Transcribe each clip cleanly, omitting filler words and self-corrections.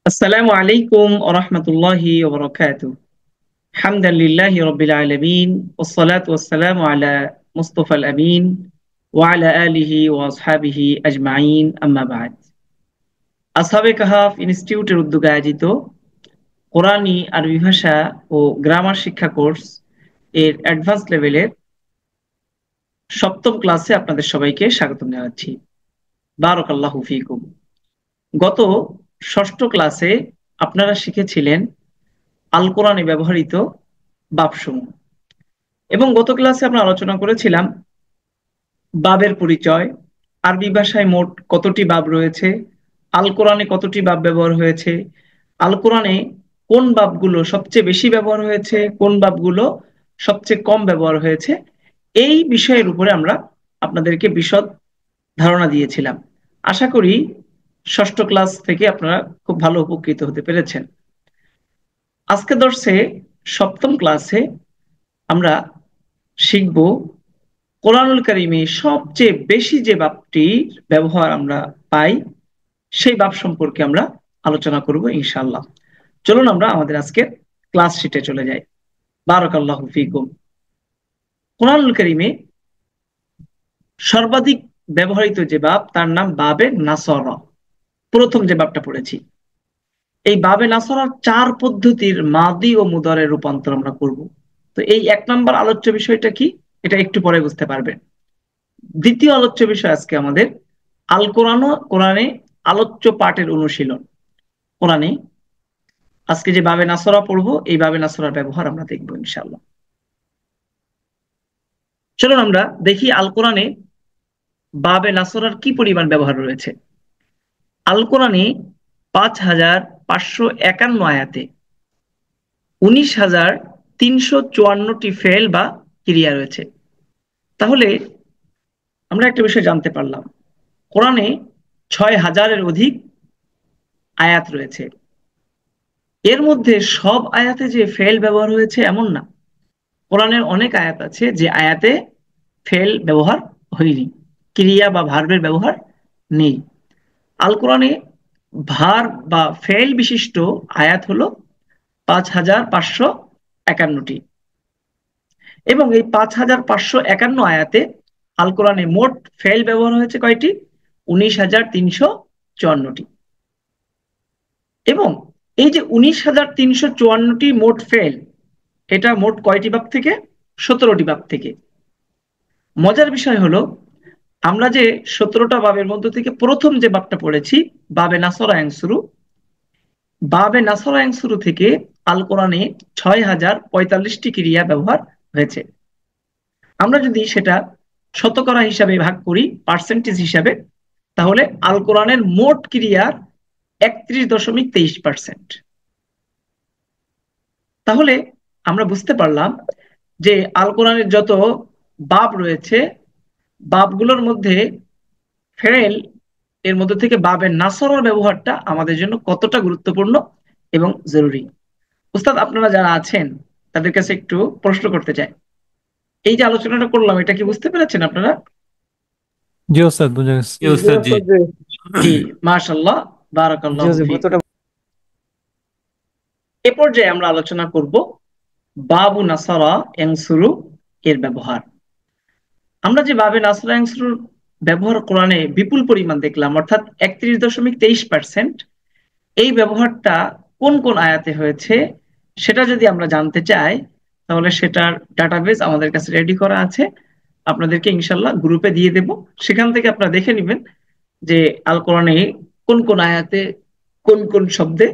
السلام عليكم ورحمة الله وبركاته. حمدا لله رب العالمين والصلاة والسلام على مصطفى الأمين وعلى آله وأصحابه أجمعين أما بعد. আসহাবে কাহাফ ইনস্টিটিউটের উদ্যোগে আয়োজিত কোরআনী আরবি ভাষা ও গ্রামার শিক্ষা কোর্স এর অ্যাডভান্স লেভেলের সপ্তম ক্লাসে আপনাদের সবাইকে স্বাগত জানাচ্ছি। বারাকাল্লাহু ফিকুম। গত ষষ্ঠ ক্লাসে আপনারা শিখেছিলেন আল কোরআনে ব্যবহৃত বাবসমূহ এবং গত ক্লাসে আমরা আলোচনা করেছিলাম বাবের পরিচয়, আরবি ভাষায় মোট কতটি বাব রয়েছে, আল কোরআনে কতটি বাব ব্যবহার হয়েছে, আল কোরআনে কোন বাবগুলো সবচেয়ে বেশি ব্যবহার হয়েছে, কোন বাবগুলো সবচেয়ে কম ব্যবহার হয়েছে, এই বিষয়ের উপরে আমরা আপনাদেরকে বিশদ ধারণা দিয়েছিলাম। আশা করি ষষ্ঠ ক্লাস থেকে আপনারা খুব ভালো উপকৃত হতে পেরেছেন। আজকে দর্শে সপ্তম ক্লাসে আমরা শিখব কোরআনুল কারীমে সবচেয়ে বেশি যে বাবটির ব্যবহার আমরা পাই সেই বাব সম্পর্কে আমরা আলোচনা করব ইনশাআল্লাহ। চলুন আমরা আমাদের আজকের ক্লাস শিটে চলে যাই। বারাকাল্লাহু ফিকুম। কোরআনুল কারীমে সর্বাধিক ব্যবহৃত যে বাব তার নাম বাবে নাসরা। প্রথম যে বাবটা পড়েছি, এই বাবে নাসরার চার পদ্ধতির মাদি ও মুদারের রূপান্তর আমরা করব। তো এই এক নম্বর আলোচ্য বিষয়টা কি, এটা একটু পরে বুঝতে পারবেন। দ্বিতীয় আলোচ্য বিষয় আজকে আমাদের আল কোরআনে আলোচ্য পাঠের অনুশীলন। কোরআনে আজকে যে বাবে নাসরা পড়বো, এই বাবে নাসরার ব্যবহার আমরা দেখবো ইনশাআল্লাহ। চলুন আমরা দেখি আল কোরআনে বাবে নাসরার কি পরিমাণ ব্যবহার রয়েছে। আল কোরআনে ৫,৫৫১ আয়াতে ১৯,৩৫৪টি ফেল বা ক্রিয়া রয়েছে। তাহলে আমরা একটা বিষয় জানতে পারলাম, কোরআনে ৬,০০০-এর অধিক আয়াত রয়েছে। এর মধ্যে সব আয়াতে যে ফেল ব্যবহার হয়েছে এমন না। কোরআনের অনেক আয়াত আছে যে আয়াতে ফেল ব্যবহার হয়নি, ক্রিয়া বা ভার্বের ব্যবহার নেই। আল কোরআনে ভার বা ফেল বিশিষ্ট আয়াত হলো ৫,৫৫১টি এবং এই ৫,৫৫১ আয়াতে আল কোরআনে মোট ফেল ব্যবহার হয়েছে কয়টি? ১৯,৩৫৪টি। এবং এই যে ১৯,৩৫৪টি মোট ফেল, এটা মোট কয়টি বাব থেকে? ১৭টি বাব থেকে। মজার বিষয় হলো, আমরা যে ১৭টা বাবের মধ্যে থেকে প্রথম যে বাবটা পড়েছি বাবে নাসরা ইয়ানসুরু, বাবে নাসরা ইয়ানসুরু থেকে আল কোরআনে ৬,০৪৫টি ক্রিয়া ব্যবহার হয়েছে। আমরা যদি সেটা শতকরা হিসাবে ভাগ করি, পার্সেন্টেজ হিসাবে, তাহলে আল কোরআনের মোট ক্রিয়ার ৩১.২৩%। তাহলে আমরা বুঝতে পারলাম যে আল কোরআনের যত বাব রয়েছে, বাবগুলোর মধ্যে ফেল এর মধ্যে থেকে বাবের নাসরার ব্যবহারটা আমাদের জন্য কতটা গুরুত্বপূর্ণ এবং জরুরি। উস্তাদ, আপনারা যারা আছেন তাদের কাছে একটু প্রশ্ন করতে চাই, এই যে আলোচনাটা করলাম এটা কি বুঝতে পেরেছেন আপনারা? জি ওস্তাদ, বুঝে গেছে। জি ওস্তাদ জি। জি, মাশাআল্লাহ, বারাকাল্লাহু ফীক। এ পর্যায়ে আমরা আলোচনা করব বাবু নাসরা ইয়ানসুরু এর ব্যবহার। আমরা যে বাবে নাসরা ইয়ানসুরুর ব্যবহার কোরআনে বিপুল পরিমাণ দেখলাম, অর্থাৎ ৩১.২৩%, এই ব্যবহারটা কোন কোন আয়াতে হয়েছে সেটা যদি আমরা জানতে চাই, তাহলে সেটার ডাটাবেস আমাদের কাছে রেডি করা আছে, আপনাদেরকে ইনশাল্লাহ গ্রুপে দিয়ে দেব। সেখান থেকে আপনারা দেখে নেবেন যে আল কোরআনে কোন কোন আয়াতে কোন কোন শব্দে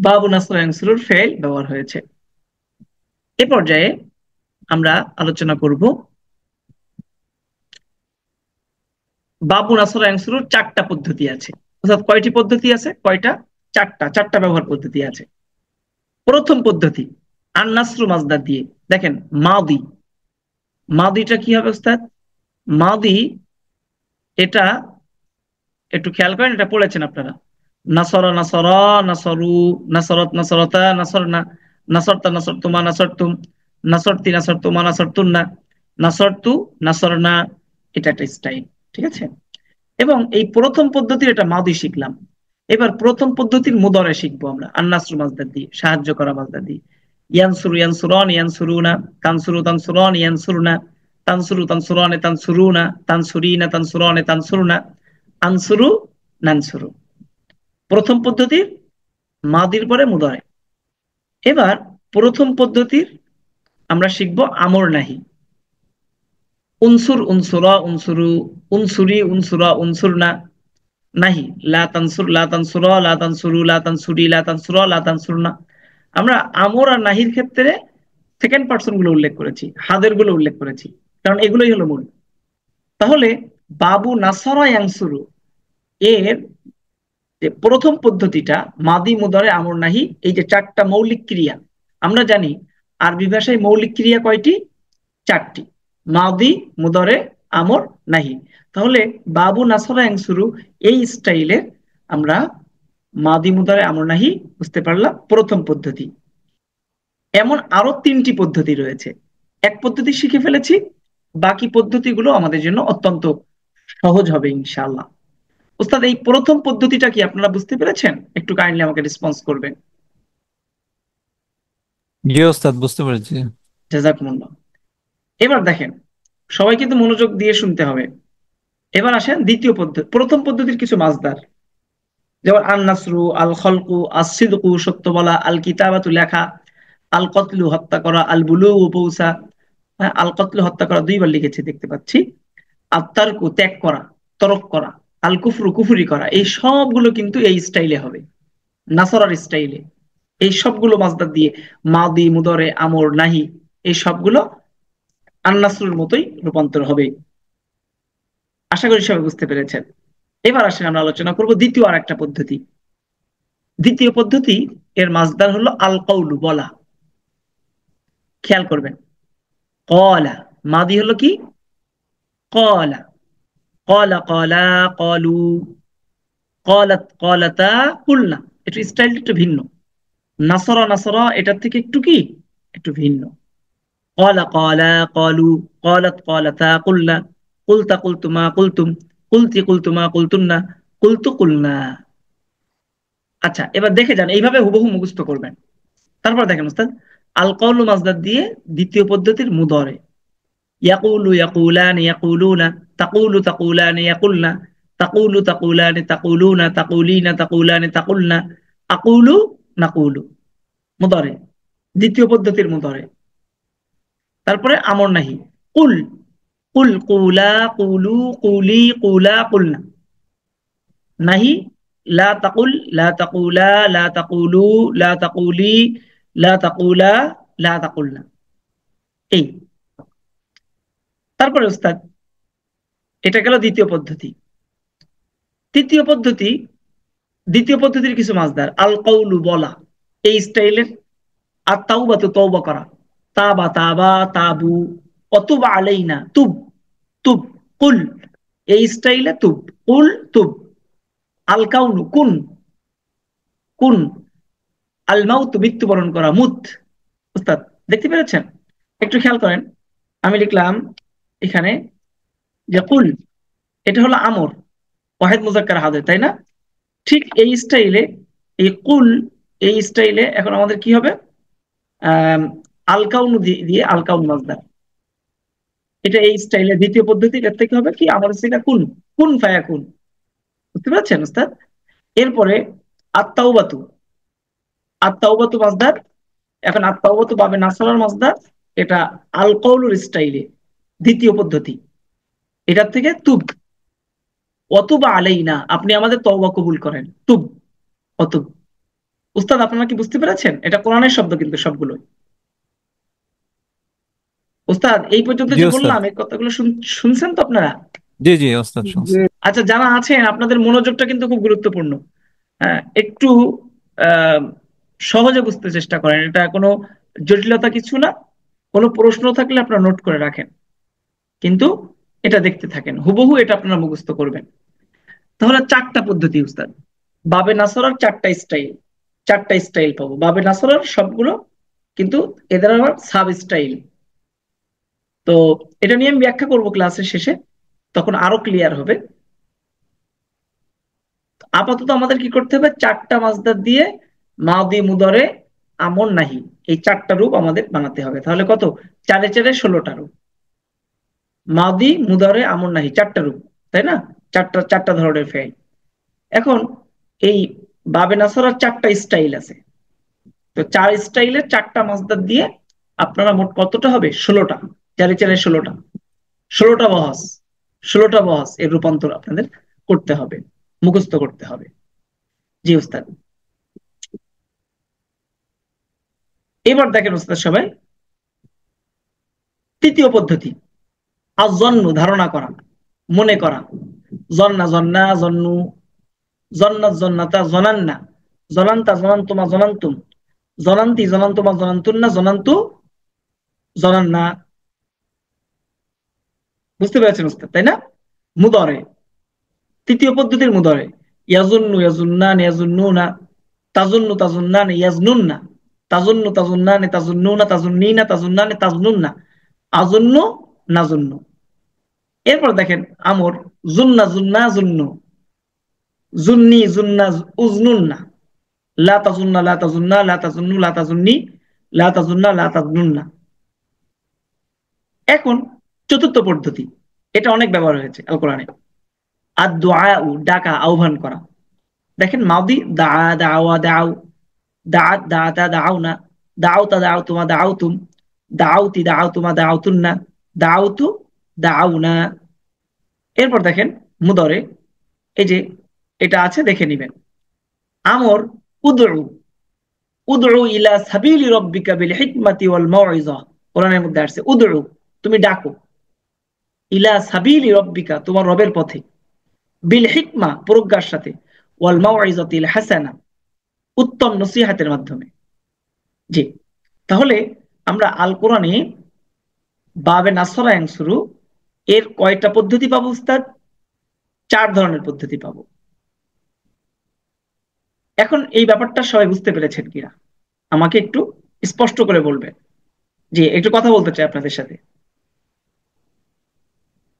বাবু নাসরা ইয়ানসুরুর ফেল ব্যবহার হয়েছে। এ পর্যায়ে আমরা আলোচনা করব বাবু নাসরা ইয়ানসুরুর 4টা পদ্ধতি আছে। অর্থাৎ কয়টি পদ্ধতি আছে? কয়টা? 4টা ব্যবহার পদ্ধতি আছে। প্রথম পদ্ধতি আন নাসরু মাজদার দিয়ে। দেখেন মাদি, মাদিটা কি হবে ওস্তাদ? মাদি, এটা একটু খেয়াল করেন, এটা পড়েছেন আপনারা। নাসরা নাসরা, নাসরু, নাসরত নাসরতা, নাসরনা, নাসরতা নাসরতুমা, নাসরতুম, নাসরতি নাসরতুমা, নাসরতুন্না, নাসরতু নাসরনা, এটা একটা স্টাইল, ঠিক আছে? এবং এই প্রথম পদ্ধতির এটা মাদি শিখলাম। এবার প্রথম পদ্ধতির মুদরে শিখবো আমরা আন্নাসরু মাজদার দিয়ে, সাহায্য করা মাজদার দিয়ে। ইয়ানসুরু ইয়ানসুরন ইয়ানসুরুনা, তানসুরু তানসুরন ইয়ানসুরুনা, তানসুরু তানসুরনে তানসুরুনা, তানসুরিনা তানসুরনে তানসুরুনা, আনসুরু নানসুরু। প্রথম পদ্ধতির মাদির পরে মুদরে। এবার প্রথম পদ্ধতির আমরা শিখবো আমর নাহি। উনসুর উনসুরা উনসুরু, উনসুরি উনসুরা উনসুরনা, নাহি লা তানসুর লা তানসুরা লা তানসুরু লা তানসুরি লা তানসুরা লা তানসুরনা। আমরা আমর আর নাহির ক্ষেত্রে সেকেন্ড পার্সন গুলো উল্লেখ করেছি, হাদের গুলো উল্লেখ করেছি, কারণ এগুলোই হলো মূল। তাহলে বাবু নাসারা ইয়াংসুরু এর যে প্রথম পদ্ধতিটা মাদি মুদারে আমর নাহি, এই যে চারটা মৌলিক ক্রিয়া আমরা জানি আরবি ভাষায় মৌলিক ক্রিয়া কয়টি? চারটি, মাদি মুদারে আমর নাহি। তাহলে বাবু নাসারা ইয়াংসুরু এই স্টাইলে আমরা মাদি মুদারে আমর নাহি বুঝতে পারলাম প্রথম পদ্ধতি। এমন আরো তিনটি পদ্ধতি রয়েছে, এক পদ্ধতি শিখে ফেলেছি, বাকি পদ্ধতিগুলো আমাদের জন্য অত্যন্ত সহজ হবে ইনশাআল্লাহ। ওস্তাদ এই প্রথম পদ্ধতিটা কি আপনারা বুঝতে পেরেছেন? একটু কাইন্ডলি আমাকে রেসপন্স করবেন। জি ওস্তাদ, বুঝতে পেরেছি। জাযাকুমুল্লাহ। এবার দেখেন, সবাই কিন্তু মনোযোগ দিয়ে শুনতে হবে। এবার আসেন দ্বিতীয় পদ্ধতি। প্রথম পদ্ধতির কিছু মাসদার, যেমন আন নাসরু, আল খলকু, আস সিদকু সত্য বলা, আল কিতাবাতু লেখা, আল কতলু হত্যা করা, আল বুলুগু পৌঁছা। হ্যাঁ, আল কতলু হত্যা করা দুইবার লিখেছি দেখতে পাচ্ছি। আত্মারকু ত্যাগ করা, তরক করা, আল কুফরু কুফুরি করা, এই সবগুলো কিন্তু এই স্টাইলে হবে, নাসরার স্টাইলে। এই সবগুলো মাসদার দিয়ে মাদি মুদরে আমর নাহি এই সবগুলো আন্নাসরুর মতোই রূপান্তর হবে। আশা করি সবাই বুঝতে পেরেছেন। এবার আসেন আমরা আলোচনা করব দ্বিতীয় আর একটা পদ্ধতি। দ্বিতীয় পদ্ধতি এর মাসদার হলো আল কওলু বলা। খেয়াল করবেন, কলা মাদি হলো কি? কলা। কলা কলা কলু, কলাত কলাতা কুলনা। একটু স্টাইলটা একটু ভিন্ন। নাসরা নাসরা এটার থেকে একটু কি একটু ভিন্ন। কলা কলা কলু, কলাত কলাতা কুলনা, কুলতা কুলতুমা কুলতুম, কুলতি কুলতুমা কুলতুন্না, কুলতু কুলনা। আচ্ছা, এবার দেখে যান, এইভাবে হুবহু মুখস্থ করবেন। তারপর দেখেন উস্তাদ, আল কওলু মাজদার দিয়ে দ্বিতীয় পদ্ধতির মুদরে। ইয়াকুলু ইয়াকুলানি ইয়াকুলুনা, তাকুলু তাকুলানি ইয়াকুলনা, তাকুলু তাকুলানি তাকুলুনা, তাকুলিনা তাকুলানি তাকুলনা, আকুলু নাকুলু। মুদরে, দ্বিতীয় পদ্ধতির মুদরে। তারপরে আমর নাহি, কুল, কুল কুলা কুলু কুলি কুলা কুলনা। নাহি লা তাকুল লা তাকুলা লা তাকুলু লা তাকুলি লা তাকুলা লা তাকুলনা। এই, তারপরে উস্তাদ এটা গেল দ্বিতীয় পদ্ধতি। তৃতীয় পদ্ধতি, দ্বিতীয় পদ্ধতির কিছু মাসদার আল কওলু বলা, এই স্টাইলের। আর তাওবাতু তওবা করা, তাবা তাবা তাবু, অতুবা আলাইনা তুব, তুব, কুল, এই স্টাইলে তুব, কুল তুব। আল কাউনু কুন, কুন। আল মাউতু মৃত্যুবরণ করা, মুত। উস্তাদ দেখতে পেরেছেন? একটু খেয়াল করেন, আমি লিখলাম এখানে যে কুল, এটা হলো আমর, ওয়াহিদ মুজাক্কার হাজির, তাই না? ঠিক এই স্টাইলে, এই কুল, এই স্টাইলে এখন আমাদের কি হবে? আহ আল কাউনু দিয়ে আল কাউন মাজদার, এটা এই স্টাইলে দ্বিতীয় পদ্ধতি। এর থেকে হবে কি আমার সেটা কুন, কুন ফায়াকুন। বুঝতে পারছেন উস্তাদ? এরপরে আত্মাউবাতু, আত্মাউবাতু মাজদার। এখন আত্মাউবাতু পাবে নাসারার মাজদার, এটা আল কওলুর স্টাইলে দ্বিতীয় পদ্ধতি। এটার থেকে তুব, অতুবা আলাইনা, আপনি আমাদের তওবা কবুল করেন, তুব, অতুব। উস্তাদ আপনারা কি বুঝতে পেরেছেন? এটা কোরআনের শব্দ কিন্তু সবগুলো। উস্তাদ এই পর্যন্ত জি যে ওস্তাদ। বললাম এই কথাগুলো শুনছেন তো আপনারা? জি জি ওস্তাদ, শুনছি। আচ্ছা, যারা আছেন আপনাদের মনোযোগটা কিন্তু খুব গুরুত্বপূর্ণ। হ্যাঁ, একটু আহ সহজে বুঝতে চেষ্টা করেন, এটা কোনো জটিলতা কিছু না। কোনো প্রশ্ন থাকলে আপনারা নোট করে রাখেন, কিন্তু এটা দেখতে থাকেন, হুবহু এটা আপনারা মুখস্থ করবেন। তাহলে চারটা পদ্ধতি উস্তাদ, বাবে নাসরার চারটা স্টাইল, চারটা স্টাইল পাবো বাবে নাসরার সবগুলো, কিন্তু এদের আবার সাব স্টাইল। তো এটা নিয়ে আমি ব্যাখ্যা করবো ক্লাসের শেষে, তখন আরো ক্লিয়ার হবে। আপাতত আমাদের কি করতে হবে, চারটা মাসদার দিয়ে মাদি মুদরে আমর নাহি এই চারটা রূপ আমাদের বানাতে হবে। তাহলে কত, চারে চারে 16টা রূপ, মাদি মুদরে আমর নাহি চারটা রূপ, তাই না? চারটা চারটা ধরনের ফেল। এখন এই বাবে নাসরার চারটা স্টাইল আছে, তো চার স্টাইলের চারটা মাসদার দিয়ে আপনারা মোট কতটা হবে, 16টা, চারে চারে 16টা, 16টা বহস, 16টা বহস এর রূপান্তর আপনাদের করতে হবে, মুখস্থ করতে হবে। জি উস্তাদ। এবার দেখেন উস্তাদ সবাই, তৃতীয় পদ্ধতি, আজন্নু ধারণা করা, মনে করা। জন্না জন্না জন্নু, জন্নাত জন্নাতা জনান্না, জনান্তা জনান্তুমা জনান্তুম, জনান্তি জনান্তুমা জনান্তুন্না, জনান্তু জনান্না। বুঝতে পেরেছেন উস্তাদ, তাই না? মুদরে, তৃতীয় পদ্ধতির মুদরে, ইয়াজুন্নু ইয়াজুন্নান ইয়াজুন্নুনা, তাজুন্নু তাজুন্নান ইয়াজনুন্না, তাজুন্নু তাজুন্নান তাজুন্নুনা তাজুন্নিনা তাজুন্নান তাজনুন্না, আজুন্নু নাজুন্নু। এরপর দেখেন আমর, জুন্না জুন্না জুন্নু, জুন্নি জুন্না উজনুন্না, লা তাজুন্না লা তাজুন্না লা তাজুন্নু লা তাজুন্নি লা তাজুন্না লা তাজনুন্না। এখন চতুর্থ পদ্ধতি, এটা অনেক ব্যবহার হয়েছে আল কোরআনে, আর দোয়া, ডাকা, আহ্বান করা। দেখেন মাউদি, দা দাওয়া দাও, দাআত দাআতা দাউনা, দাউতা দাউতুমা দাউতুম, দাউতি দাউতুমা দাউতুন্না, দাউতু দাউনা। এরপর দেখেন মুদরে, এই যে এটা আছে দেখে নিবেন, আমর, উদউ, উদউ ইলা সাবিলি রাব্বিকা বিল হিকমাতি ওয়াল মাউইযা। কোরআনের মধ্যে আসছে উদউ, তুমি ডাকো, ইলা সাবিলি রাব্বিকা, তোমার রবের পথে, বিল হিকমা, প্রজ্ঞার সাথে, ওয়াল মাউইযাতিল হাসানা, উত্তম নসিহাতের মাধ্যমে। জি, তাহলে আমরা আল কোরআনে বাবে নাসরা শুরু এর কয়টা পদ্ধতি পাবো উস্তাদ? 4 ধরনের পদ্ধতি পাবো। এখন এই ব্যাপারটা সবাই বুঝতে পেরেছেন কিনা আমাকে একটু স্পষ্ট করে বলবেন। জি, একটু কথা বলতে চাই আপনাদের সাথে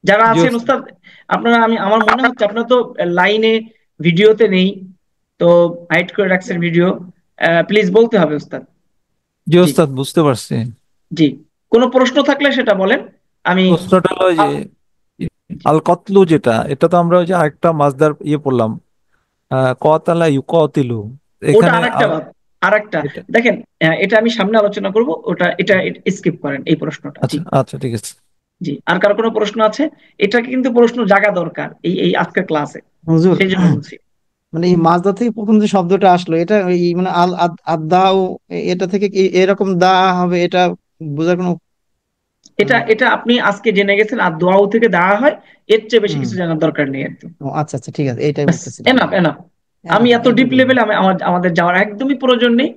যারা জি আছেন ওস্তাদ। উস্তাদ। আপনারা, আমার মনে হচ্ছে আপনারা তো লাইনে, ভিডিওতে নেই, তো হাইড করে রাখছেন ভিডিও। প্লিজ বলতে হবে উস্তাদ। জি জি ওস্তাদ, বুঝতে পারছি। জি, কোনো প্রশ্ন থাকলে সেটা বলেন। আমি প্রশ্নটা হলো ওই যে আ- জি, আল কতলু, যেটা এটা তো আমরা ওই যে আরেকটা মাসদার পড়লাম, কতালা ইউকাতিলু, ওটা এখানে আরেকটা ভাব, আরেকটা। এটা। দেখেন, এটা আমি সামনে আলোচনা করব, ওটা এটা স্কিপ করেন এই প্রশ্নটা। জি আচ্ছা আচ্ছা, ঠিক আছে। জি, আর কার কোনো প্রশ্ন আছে? এটা কিন্তু প্রশ্ন জাগা দরকার এই এই আজকের ক্লাসে, হুজুর, সেই জন্য বলছি। মানে এই মাজদা থেকে প্রথম যে শব্দটা আসলো, এটা এই মানে আল আদাও, এটা থেকে কি এরকম দা হবে, এটা বোঝার কোনো এটা আহ, এটা আপনি আজকে জেনে গেছেন, আর দোয়াও থেকে দেওয়া হয়, এর চেয়ে বেশি হুম। কিছু জানার দরকার নেই একদম। ও আচ্ছা আচ্ছা, ঠিক আছে, এইটাই বলতেছিলাম। Enough enough. আমি এনাফ, এত এইটাই ডিপ বলবো। লেভেলে আমাদের যাওয়ার একদমই প্রয়োজন নেই।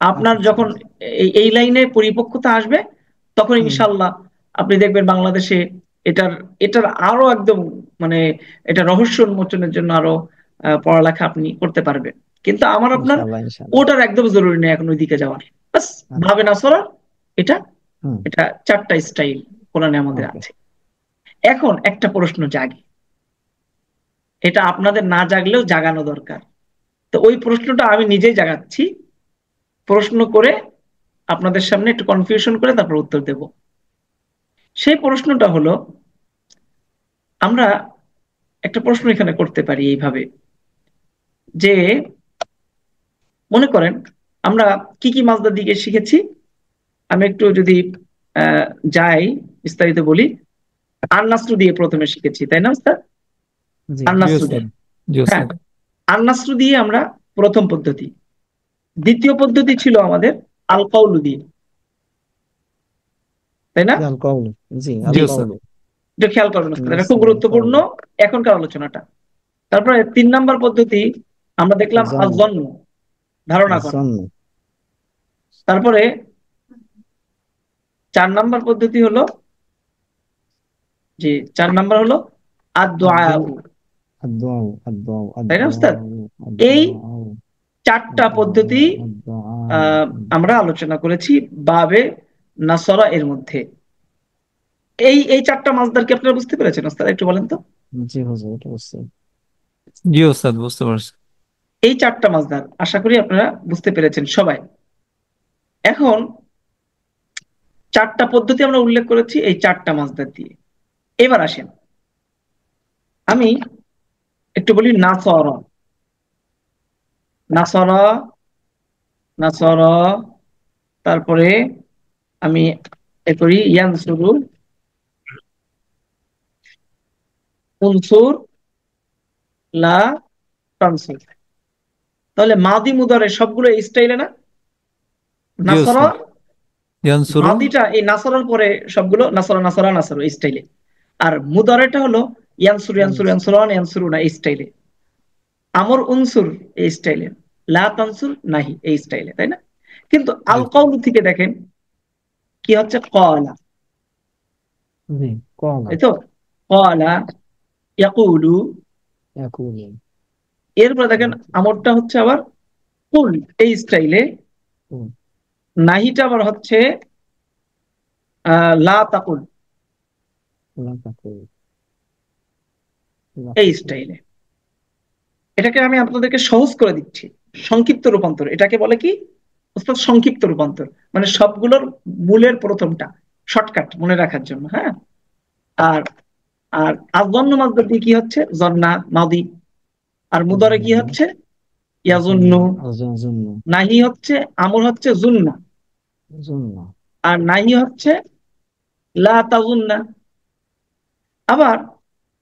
আপনার আচ্ছা আচ্ছা যখন আচ্ছা। এই লাইনে পরিপক্কতা আসবে, তখন হুম। ইনশাল্লাহ আপনি দেখবেন বাংলাদেশে এটার এটার আরো একদম, মানে এটা রহস্য উন্মোচনের জন্য আরো পড়ালেখা আপনি করতে পারবেন। কিন্তু আমার আপনার ইনশাআল্লাহ ইনশাআল্লাহ। ওটার একদম জরুরি নেই এখন ওইদিকে যাওয়ার। বাস আচ্ছা। ভাবে না সরার, এটা হুম। এটা চারটা স্টাইল কোরআনে আমাদের ওকে। আছে। এখন একটা প্রশ্ন জাগে, এটা আপনাদের না জাগলেও জাগানো দরকার, তো ওই প্রশ্নটা আমি নিজেই জাগাচ্ছি, প্রশ্ন করে আপনাদের সামনে একটু কনফিউশন করে তারপর উত্তর দেব। সেই প্রশ্নটা হলো, আমরা একটা প্রশ্ন এখানে করতে পারি এইভাবে, যে মনে করেন আমরা কি কি মাজদার দিকে শিখেছি। আমি একটু যদি আহ যাই, বিস্তারিত বলি। আন্নাসরু দিয়ে প্রথমে শিখেছি, তাই না উস্তাদ? জি। জি আন্নাসরু ওস্তাদ। দিয়ে, জি হ্যাঁ, ওস্তাদ। আন্নাসরু দিয়ে আমরা প্রথম পদ্ধতি। দ্বিতীয় পদ্ধতি ছিল আমাদের আল কাউলু দিয়ে, তাই না? জি, আল কওল। জি, আল জি জি, ওস্তাদ। কওল। এটা খেয়াল করবেন উস্তাদ, এটা খুব নাসরুল গুরুত্বপূর্ণ কওল। এখনকার আলোচনাটা। তারপরে 3 নম্বর পদ্ধতি আমরা দেখলাম জন। আজ-জন্ম, ধারণা করা। জন। তারপরে 4 নম্বর পদ্ধতি হলো, জি, 4 নম্বর হলো আদ-দুআ, আব্দু, আদ-দুআ, আদ-দুআ, তাই না আদ-দুআ, উস্তাদ? এই আদ-দুআ, 4টা আদ-দুআ, পদ্ধতি আদ-দুআ। আমরা আলোচনা করেছি বাবে নাসরা এর মধ্যে। এই এই 4টা মাসদার কি আপনারা বুঝতে পেরেছেন ওস্তাদ? একটু বলেন তো। জি হুজুর, এটা বুঝছি। জি ওস্তাদ, বুঝতে পারছি। এই চারটা মাসদার আশা করি আপনারা বুঝতে পেরেছেন সবাই। এখন চারটা পদ্ধতি আমরা উল্লেখ করেছি এই চারটা মাসদার দিয়ে। এবার আসেন আমি একটু বলি নাসরা। নাসরা, নাসরা, তারপরে আমি এ করি ইয়ানসুরু, উনসুর, লা তানসুর। তাহলে মাদি মুদারে সবগুলো এই স্টাইলে না? জি নাসরা ওস্তাদ। ইয়ানসুরু। মাদিটা এই নাসরার পরে সবগুলো নাসরা নাসরা নাসরা এই স্টাইলে, আর মুদারেটা হলো ইয়ানসুর ইয়ানসুর ইয়ানসুরান ইয়ানসুরুনা এই স্টাইলে, আমর উনসুর এই স্টাইলে, লা তানসুর নাহি এই স্টাইলে, তাই না? কিন্তু জি। আল কওলু থেকে দেখেন কি হচ্ছে, ক্বালা, জি, কলা, তাই তো? ক্বালা, ইয়াকুলু। ইয়াকুলু। এরপরে দেখেন আমরটা হচ্ছে আবার কুল এই স্টাইলে, হুম, নাহিটা আবার হচ্ছে লা তাকুল লা তাকুল, লা এই তাকুল। স্টাইলে। এটাকে আমি আপনাদেরকে সহজ করে দিচ্ছি, সংক্ষিপ্ত রূপান্তর এটাকে বলে কি ওস্তাদ? সংক্ষিপ্ত রূপান্তর, মানে সবগুলোর মূলের প্রথমটা শর্টকাট মনে রাখার জন্য, হ্যাঁ। আর আর আযন্ন মাসদার দিয়ে কি হচ্ছে, জন্না মাদি, আর মুদারে কি হচ্ছে ইয়াজুন্নু, জন্য, নাহি হচ্ছে আমর হচ্ছে জুন্না, জন্য। আর নাহি হচ্ছে লা তাজুন্না। আবার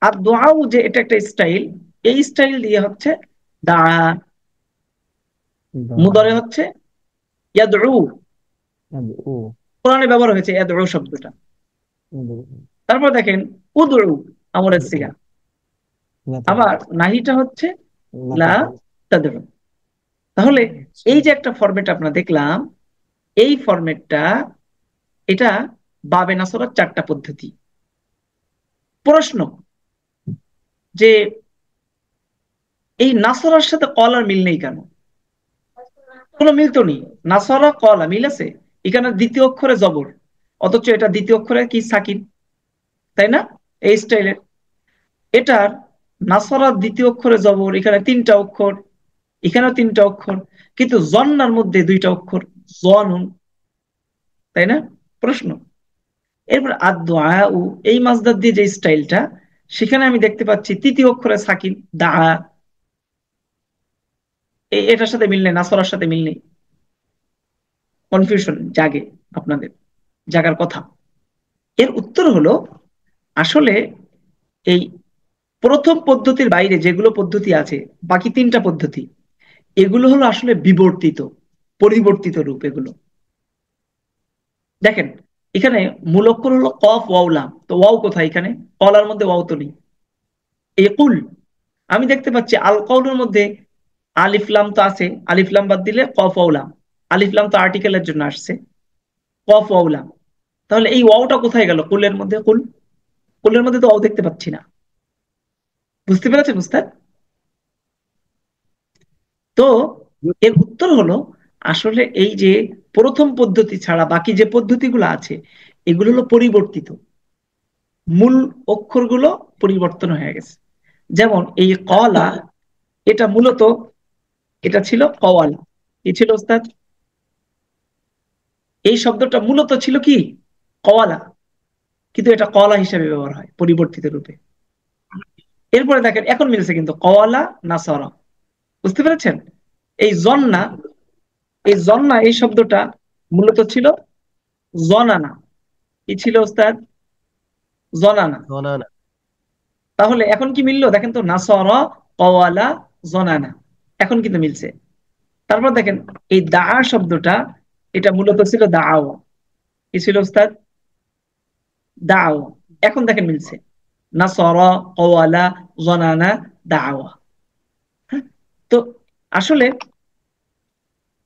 আর দোয়াও যে এটা একটা স্টাইল, এই স্টাইল দিয়ে হচ্ছে দা, মুদারে হচ্ছে ইয়াদউ, ও, কোরআনে ব্যবহার হয়েছে ইয়াদউ শব্দটা। তারপর দেখেন উদউ, আমরের সিগা। লা আবার তাকুল, নাহিটা হচ্ছে লা লা তাকুল। তাদউ। তাহলে এই যে একটা ফরম্যাট আমরা দেখলাম, এই ফরম্যাটটা, এটা বাবে নাসরার চারটা পদ্ধতি। প্রশ্ন যে এই নাসরার সাথে কলার মিল নেই কেন? কোনো মিল তো নেই, নাসরা কলা মিল আছে, এখানে দ্বিতীয় অক্ষরে জবর, অথচ এটা দ্বিতীয় অক্ষরে কি সাকিন, তাই না? এই স্টাইলের এটার নাসরার দ্বিতীয় অক্ষরে জবর, এখানে তিনটা অক্ষর, এখানেও তিনটা অক্ষর, কিন্তু জন্নার মধ্যে দুইটা অক্ষর, জনুন, তাই না? প্রশ্ন এরপর আদদুআউ, এই মাসদার দিয়ে যে স্টাইলটা, সেখানে আমি দেখতে পাচ্ছি তৃতীয় অক্ষরে সাকিন দা, এটার সাথে মিল নেই, নাসরার সাথে মিল নেই। কনফিউশন জাগে আপনাদের, জাগার কথা। এর উত্তর হলো আসলে এই প্রথম পদ্ধতির বাইরে যেগুলো পদ্ধতি আছে, বাকি তিনটা পদ্ধতি, এগুলো হলো আসলে বিবর্তিত, পরিবর্তিত রূপ এগুলো। দেখেন এখানে মূল অক্ষর হলো কফ ওয়াও লাম, তো ওয়াও কোথায়? এখানে কলার মধ্যে ওয়াও তো নেই। এই কুল, আমি দেখতে পাচ্ছি আল কওলের মধ্যে আলিফ লাম তো আছে, আলিফ লাম বাদ দিলে কফ ওয়াও লাম, আলিফ লাম তো আর্টিকেলের জন্য আসছে, কফ ওয়াও লাম। তাহলে এই ওয়াওটা কোথায় গেল কুলের মধ্যে? কুল, কুলের মধ্যে তো ওয়াও দেখতে পাচ্ছি না। বুঝতে পেরেছেন উস্তাদ? তো এর উত্তর হলো আসলে এই যে প্রথম পদ্ধতি ছাড়া বাকি যে পদ্ধতিগুলো আছে, এগুলো হলো পরিবর্তিত, মূল অক্ষরগুলো পরিবর্তন হয়ে গেছে। যেমন এই কলা, এটা মূলত এটা ছিল কওয়ালা, কি ছিল ওস্তাদ? এই শব্দটা মূলত ছিল কি কওয়ালা, কিন্তু এটা কলা হিসেবে ব্যবহার হয় পরিবর্তিত রূপে। এরপরে দেখেন এখন মিলছে কিন্তু কওয়ালা নাসারা, বুঝতে পেরেছেন? এই জন্না, এই জন্না এই শব্দটা মূলত ছিল জনানা, কি ছিল ওস্তাদ? জনানা। না, না। তাহলে এখন কি মিললো দেখেন তো, নাসারা, কওয়ালা, জনানা, এখন কিন্তু মিলছে। তারপর দেখেন এই দা শব্দটা, এটা মূলত ছিল দাও, কি ছিল ওস্তাদ? দাও। এখন দেখেন মিলছে, নাসারা, কওয়ালা, জনানা, দাওয়া। হ্যাঁ? তো আসলে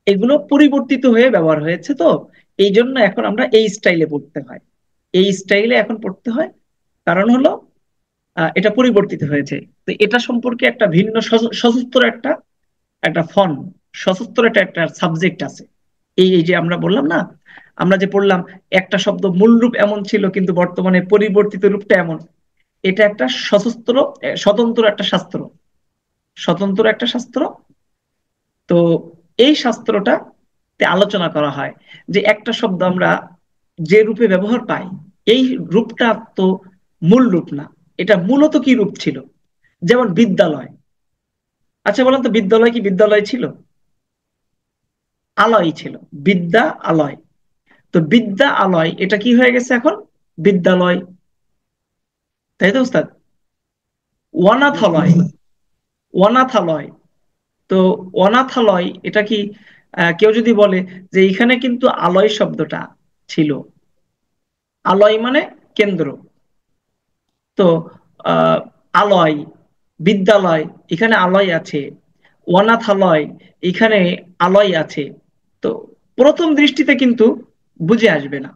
এগুলো পরিবর্তিত হয়ে ব্যবহার হয়েছে, তো এই জন্য এখন আমরা এই স্টাইলে পড়তে হয়, এই স্টাইলে এখন পড়তে হয়। কারণ হলো এটা পরিবর্তিত হয়েছে। তো এটা সম্পর্কে একটা ভিন্ন সশস্ত্র একটা একটা ফন, সশস্ত্র একটা একটা সাবজেক্ট আছে। এই এই যে আমরা বললাম না, আমরা যে পড়লাম একটা শব্দ মূল রূপ এমন ছিল কিন্তু বর্তমানে পরিবর্তিত রূপটা এমন, এটা একটা সশস্ত্র, স্বতন্ত্র একটা শাস্ত্র। স্বতন্ত্র একটা শাস্ত্র। তো এই শাস্ত্রটাতে আলোচনা করা হয় যে একটা শব্দ আমরা যে রূপে ব্যবহার পাই, এই রূপটা তো মূল রূপ না, এটা মূলত কি রূপ ছিল। যেমন বিদ্যালয়, আচ্ছা বলেন তো বিদ্যালয় কি বিদ্যালয় ছিল? আলয় ছিল, বিদ্যা আলয়। তো বিদ্যা আলয় এটা কি হয়ে গেছে এখন? বিদ্যালয়, তাই তো উস্তাদ? অনাথালয়, অনাথালয়। তো অনাথালয় এটা কি কেউ যদি বলে যে এখানে কিন্তু আলয় শব্দটা ছিল, আলয় মানে কেন্দ্র। তো আহ আলয়, বিদ্যালয় এখানে আলয় আছে, অনাথালয় এখানে আলয় আছে। তো প্রথম দৃষ্টিতে কিন্তু বুঝে আসবে না,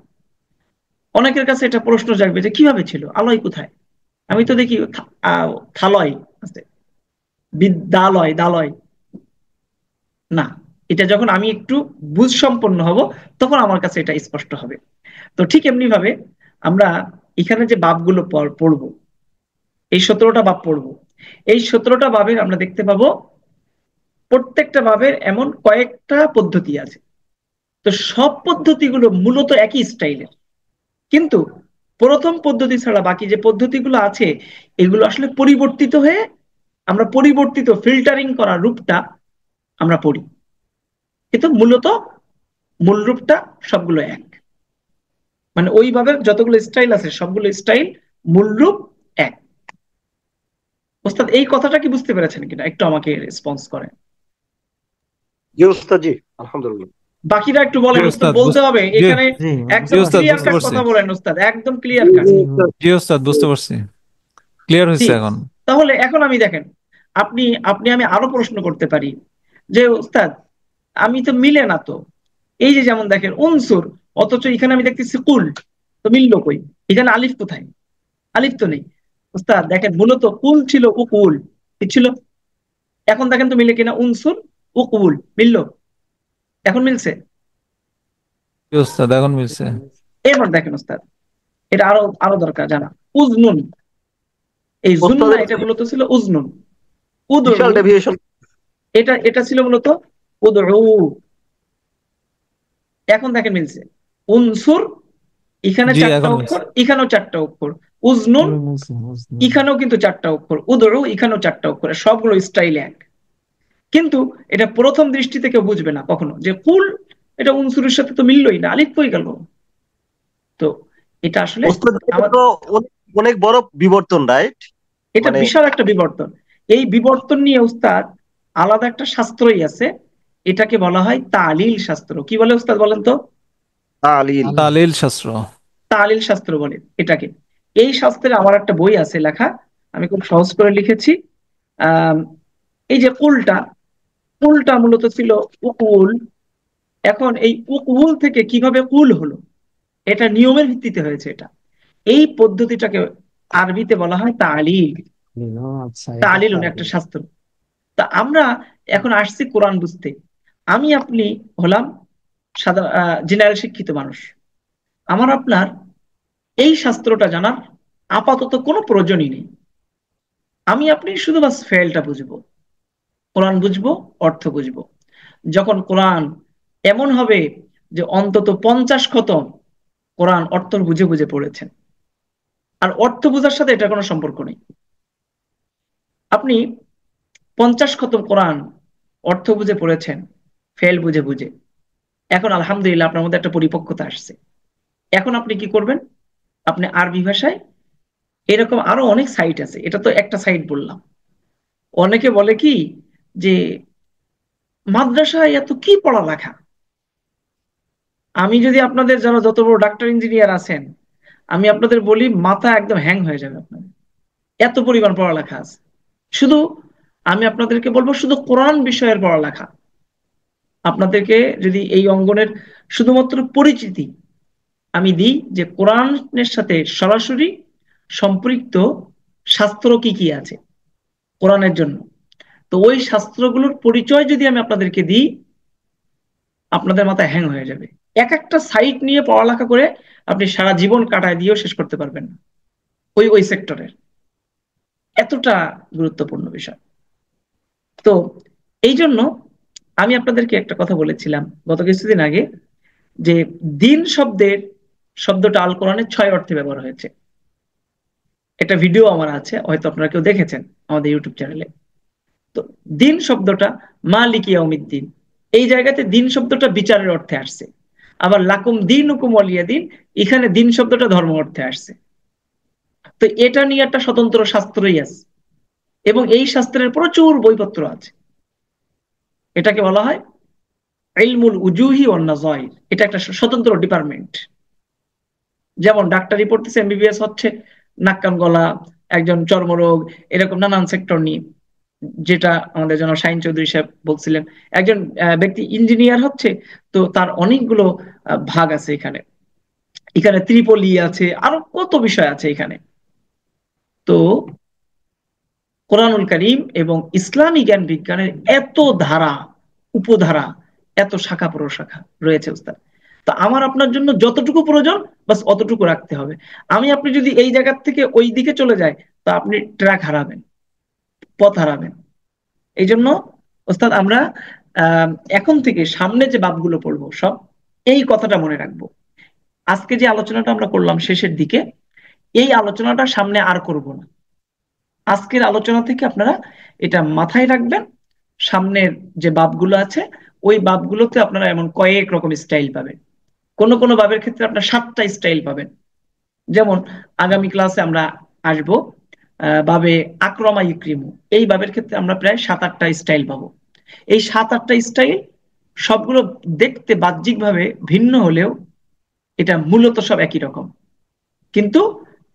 অনেকের কাছে এটা প্রশ্ন জাগবে যে কিভাবে ছিল, আলয় কোথায়? আমি তো দেখি থালয় আছে, বিদ্যালয় দালয় না। এটা যখন আমি একটু বুঝ সম্পন্ন হব তখন আমার কাছে এটা স্পষ্ট হবে। তো ঠিক এমনি ভাবে আমরা এখানে যে বাবগুলো পড়বো, এই 17টা বাব পড়বো, এই 17টা বাবের আমরা দেখতে পাবো প্রত্যেকটা বাবের এমন কয়েকটা পদ্ধতি আছে। তো সব পদ্ধতিগুলো মূলত একই স্টাইলের, কিন্তু প্রথম পদ্ধতি ছাড়া বাকি যে পদ্ধতিগুলো আছে এগুলো আসলে পরিবর্তিত হয়ে আমরা পরিবর্তিত ফিল্টারিং করা রূপটা আমরা পড়ি, কিন্তু মূলত মূল রূপটা সবগুলো এক। মানে ওইভাবে যতগুলো স্টাইল আছে সবগুলো স্টাইল, মূল রূপ এক। ওস্তাদ এই কথাটা কি বুঝতে পেরেছেন কিনা একটু আমাকে রেসপন্স করেন। জি ওস্তাদ, জি আলহামদুলিল্লাহ। বাকিরা একটু জি বলেন, উত্তর ওস্তাদ বলতে হবে জি এখানে। জি জি একদম বুঝতে ওস্তাদ ক্লিয়ার বুঝতে কাট পারছি। কথা বলেন উস্তাদ, একদম ক্লিয়ার কাট। জি ওস্তাদ। জি ওস্তাদ বুঝতে পারছি, ক্লিয়ার হয়েছে ঠিক, এখন। তাহলে এখন আমি দেখেন, আপনি আপনি আমি আরো প্রশ্ন করতে পারি যে উস্তাদ আমি তো মিলে না তো, এই যে যেমন দেখেন উনসুর, অথচ এখানে আমি দেখতেছি কুল, তো মিললো কই? এখানে আলিফ কোথায়? আলিফ তো নেই। উস্তাদ দেখেন মূলত কুল ছিল উকুল, কি ছিল? এখন দেখেন তো মিলে কিনা, উনসুর উকুল মিললো, এখন মিলছে। জি ওস্তাদ এখন মিলছে। এবার দেখেন উস্তাদ, এটা আরো আরো দরকার জানা, উজনুন, এই ওস্তাদ জুন্না এটা এটা মূলত ছিল উজনুন। উদউ বিশাল ডেভিয়েশন। এটা এটা ছিল মূলত উদউ। এখন দেখেন মিলছে, উনসুর এখানে জি চারটা এখন মিলছে। অক্ষর, এখানেও চারটা অক্ষর, উজনুন এখানেও কিন্তু চারটা অক্ষর, উদউ এখানেও চারটা অক্ষর, সবগুলো স্টাইল এক। কিন্তু এটা প্রথম দৃষ্টিতে কেউ বুঝবে না কখনো যে কুল এটা উনসুরের সাথে তো মিললই না, আলিফ কই গেল। তো এটা আসলে ওস্তাদ এটা আমার, তো অনেক অনেক বড় বিবর্তন, রাইট? এটা মানে বিশাল একটা বিবর্তন। এই বিবর্তন নিয়ে উস্তাদ আলাদা একটা শাস্ত্রই আছে, এটাকে বলা হয় তালিল শাস্ত্র। কি বলে উস্তাদ বলেন তো? তালিল। তালিল শাস্ত্র। তালিল শাস্ত্র বলে এটাকে। এই শাস্ত্রে আমার একটা বই আছে লেখা, আমি খুব সহজ করে লিখেছি। আহ এই যে কুলটা, কুলটা মূলত ছিল উকুল। এখন এই উকুল থেকে কিভাবে কুল হলো, এটা নিয়মের ভিত্তিতে হয়েছে। এটা এই পদ্ধতিটাকে আরবিতে বলা হয় তালিল। আচ্ছা এটা তালিল একটা শাস্ত্র। তা আমরা এখন আসছি কোরআন বুঝতে। আমি আপনি হলাম জেনারেল শিক্ষিত মানুষ, আমার আপনার এই শাস্ত্রটা জানার আপাতত কোনো প্রয়োজনই নেই। আমি আপনি শুধু বাস ফেলটা বুঝবো, কোরআন বুঝবো, অর্থ বুঝবো। যখন কোরআন এমন হবে যে অন্তত 50 খতম কোরআন অর্থ বুঝে বুঝে পড়েছেন, আর অর্থ বোঝার সাথে এটা কোনো সম্পর্ক নেই। আপনি 50 খতম কোরআন অর্থ বুঝে পড়েছেন, ফেল বুঝে বুঝে, এখন আলহামদুলিল্লাহ আপনার মধ্যে একটা পরিপক্কতা আসছে। এখন আপনি কি করবেন? আপনি আরবি ভাষায়, এরকম আরো অনেক সাইট আছে, এটা তো একটা সাইট বললাম। অনেকে বলে কি যে মাদ্রাসায় এত কি পড়ালেখা। আমি যদি আপনাদের যারা যত বড় ডাক্তার ইঞ্জিনিয়ার আছেন, আমি আপনাদের বলি মাথা একদম হ্যাং হয়ে যাবে আপনার, এত পরিমাণ পড়ালেখা আছে। শুধু আমি আপনাদেরকে বলবো শুধু কোরআন বিষয়ের পড়ালেখা। আপনাদেরকে যদি এই অঙ্গনের শুধুমাত্র পরিচিতি আমি দিই যে কোরআনের সাথে সরাসরি সম্পৃক্ত শাস্ত্র কি কি আছে কোরআনের জন্য, তো ওই শাস্ত্রগুলোর পরিচয় যদি আমি আপনাদেরকে দিই, আপনাদের মাথায় হ্যাং হয়ে যাবে। এক একটা সাইট নিয়ে পড়ালেখা করে আপনি সারা জীবন কাটায় দিয়েও শেষ করতে পারবেন না ওই ওই সেক্টরের, এতটা গুরুত্বপূর্ণ বিষয়। তো এই জন্য আমি আপনাদেরকে একটা কথা বলেছিলাম গত কিছুদিন আগে, যে দিন শব্দটা আল কোরআনে 6 অর্থে ব্যবহার হয়েছে। একটা ভিডিও আমার আছে, হয়তো আপনারা কেউ দেখেছেন আমাদের ইউটিউব চ্যানেলে। তো দিন শব্দটা মালিক ইয়াউমিদ্দিন, এই জায়গাতে দিন শব্দটা বিচারের অর্থে আসছে। আবার লাকুম দীনুকুম ওয়ালিয়া দিন, এখানে দিন শব্দটা ধর্ম অর্থে আসছে। তো এটা নিয়ে একটা স্বতন্ত্র শাস্ত্রই আছে, এবং এই শাস্ত্রের প্রচুর বইপত্র আছে। এটাকে বলা হয় ইলমুল উজুহি ওয়ান নাযাইর। এটা একটা স্বতন্ত্র ডিপার্টমেন্ট। যেমন ডাক্তারি পড়তেছে, এমবিবিএস হচ্ছে নাক কান গলা, একজন চর্মরোগ, এরকম নানান সেক্টর নিয়ে, যেটা আমাদের জন্য শাহিন চৌধুরী সাহেব বলছিলেন। একজন ব্যক্তি ইঞ্জিনিয়ার হচ্ছে, তো তার অনেকগুলো ভাগ আছে এখানে। এখানে ত্রিপলি আছে, আরো কত বিষয় আছে এখানে। তো কোরআনুল কারীম এবং ইসলামী জ্ঞান বিজ্ঞানের এত ধারা, উপধারা, এত শাখা প্রশাখা রয়েছে উস্তাদ। তো আমার আপনার জন্য যতটুকু প্রয়োজন বাস অতটুকু রাখতে হবে। আপনি যদি এই জায়গা থেকে ওই দিকে চলে যায়, তো আপনি ট্র্যাক হারাবেন, পথ হারাবেন। এই জন্য ওস্তাদ আমরা এখন থেকে সামনে যে বাবগুলো পড়বো সব এই কথাটা মনে রাখবো। আজকে যে আলোচনাটা আমরা করলাম শেষের দিকে, এই আলোচনাটা সামনে আর করব না। আজকের আলোচনা থেকে আপনারা এটা মাথায় রাখবেন। সামনের যে বাবগুলো আছে ওই বাবগুলোতে আপনারা এমন কয়েক রকম স্টাইল পাবেন। কোন কোন বাবের ক্ষেত্রে আপনার 7টা স্টাইল পাবেন। যেমন আগামী ক্লাসে আমরা আসব বাবে আক্রমা ইক্রিমু, এই বাবের ক্ষেত্রে আমরা প্রায় 7-8টা স্টাইল পাবো। এই 7-8টা স্টাইল সবগুলো দেখতে বাহ্যিকভাবে ভিন্ন হলেও এটা মূলত সব একই রকম, কিন্তু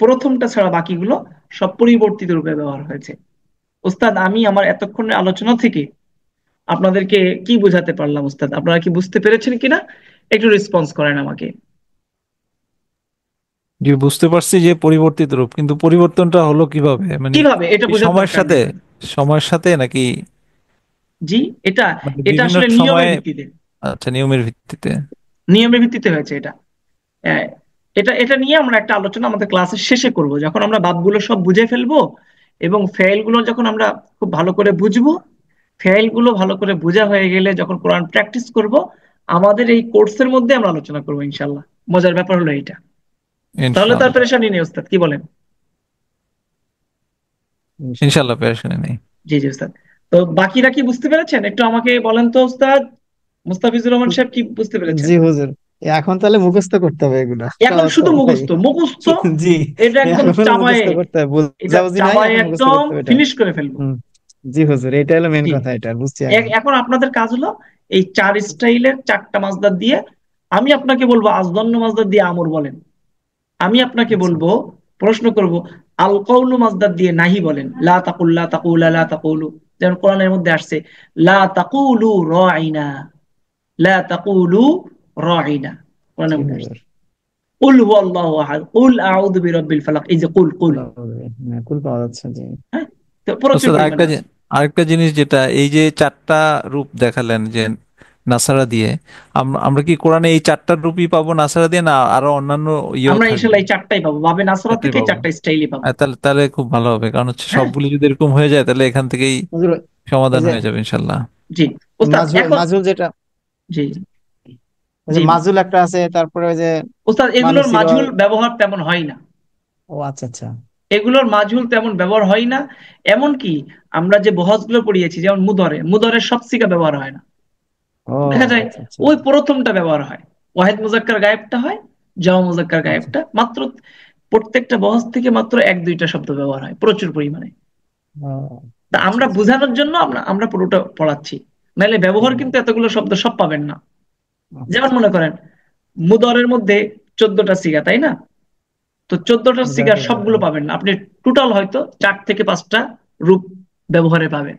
প্রথমটা ছাড়া বাকিগুলো সব পরিবর্তিত রূপে ব্যবহার হয়েছে। উস্তাদ, আমি আমার এতক্ষণের আলোচনা থেকে আপনাদেরকে কি বোঝাতে পারলাম উস্তাদ? আপনারা কি বুঝতে পেরেছেন কিনা একটু রেসপন্স করেন আমাকে। যে বুঝতে পারছি যে পরিবর্তিত রূপ, কিন্তু পরিবর্তনটা হলো কিভাবে, মানে কিভাবে এটা কি বোঝার সময়ের দরকার সাথে, নেই। সময়ের সাথে নাকি জি, এটা মানে এটা বিভিন্ন আসলে নিয়মের সময়ে? ভিত্তিতে, আচ্ছা, নিয়মের ভিত্তিতে। নিয়মের ভিত্তিতে হয়েছে এটা। আহ, এটা এটা নিয়ে আমরা একটা আলোচনা আমাদের ক্লাসের শেষে করব, যখন আমরা বাবগুলো সব বুঝে ফেলবো এবং ফেল গুলো যখন আমরা খুব ভালো করে বুঝবো। ফেল গুলো ভালো করে বোঝা হয়ে গেলে যখন কোরআন প্র্যাকটিস করব, আমাদের এই কোর্সের মধ্যে আমরা আলোচনা করবো ইনশাল্লাহ। মজার ব্যাপার হলো এইটা। তাহলে তার ইনশাআল্লাহ। পেরেশানি নেই উস্তাদ, কি বলেন? ইনশাআল্লাহ। ইনশাআল্লাহ, পেরেশানি নেই। জি জি উস্তাদ। তো বাকিরা কি বুঝতে পেরেছেন একটু আমাকে বলেন তো উস্তাদ। মুস্তাফিজুর রহমান সাহেব কি বুঝতে পেরেছেন? জি হুজুর, এখন তাহলে মুখস্থ করতে হবে এগুলা এখন শুধু সবাই। মুখস্থ মুখস্থ, জি, এটা একদম এখন চাবায়ে, মুখস্থ করতে হবে, এটা বুঝাবুঝি নাই, চাবায়ে এখন মুখস্থ একদম করতে হবে এটা। ফিনিশ করে ফেলবো। হুম, জি হুজুর, এটা হলো মেন জি, কথা, এটা বুঝছি এখন। এখন আপনাদের কাজ হলো এই 4 স্টাইলের 4টা মাসদার দিয়ে, আমি আপনাকে বলবো আজদন্য মাসদার দিয়ে আমর বলেন। আমি আপনাকে আচ্ছা, বলবো, প্রশ্ন করব, আল কওলু মাসদার দিয়ে নাহি বলেন। লা তাকুল, লা তাকুলা, লা তাকুলু, যেমন কোরআনের মধ্যে আসছে লা তাকুলু রাইনা, লা তাকুলু রাইনা, কোরআনের জি মধ্যে আসছে। হুজুর। কুল হুয়াল্লাহু আহাদ, কুল আউযু বিরাব্বিল ফালাক, এই যে কুল কুল, কুল পাওয়া যাচ্ছে, জি। হ্যাঁ, তো প্রচুর আচ্ছা, পরিমাণে আছে। আরেকটা জিনিস, যেটা এই যে 4টা রূপ দেখালেন যে নাসারা দিয়ে, আমরা কি কোরআনে এই 4টা রূপই পাবো নাসারা দিয়ে, না আরো অন্যান্য ইয়েও আমরা থাকবে? ইনশাল্লাহ এই 4টাই পাবো, বাবে নাসরা 4টাই থেকে পাবো? 4টা স্টাইলই পাবো। তাহলে তাহলে খুব ভালো হবে, কারণ হচ্ছে হ্যাঁ, সবগুলি যদি এরকম হয়ে যায় তাহলে এখান থেকেই হুজুর, ওই সমাধান যে হয়ে যাবে ইনশাল্লাহ। জি ওস্তাদ মাজুল এখন, মাজুল যেটা, জি ওই যে জি মাজুল একটা আছে, তারপরে ওই যে ওস্তাদ, এগুলোর মানুসিরল। মাঝুল ব্যবহার তেমন হয় না। ও আচ্ছা আচ্ছা। এগুলোর মাঝুল তেমন ব্যবহার হয় না। এমনকি আমরা যে বহজগুলো পড়িয়েছি, যেমন মুদরের সব সিগা ব্যবহার হয় না। ও দেখা যায় আচ্ছা আচ্ছা ওই প্রথমটা ব্যবহার হয়, ওয়াহিদ মুজাক্কার গায়েবটা হয়, জামা মুজাক্কার আচ্ছা। গায়েবটা মাত্র। প্রত্যেকটা বহজ থেকে মাত্র 1-2টা শব্দ ব্যবহার হয় প্রচুর পরিমাণে। ও তা আচ্ছা আমরা আচ্ছা। বোঝানোর জন্য আমরা পুরোটা পড়াচ্ছি, নাহলে ব্যবহার হুম, কিন্তু এতগুলো শব্দ সব পাবেন না। আচ্ছা যেমন আচ্ছা। মনে করেন মুদরের মধ্যে 14টা সিগা, তাই না? তো 14টা সিগা মুজাহিদ, সবগুলো পাবেন না আপনি, টোটাল হয়তো 4 থেকে 5টা রূপ ব্যবহারে পাবেন।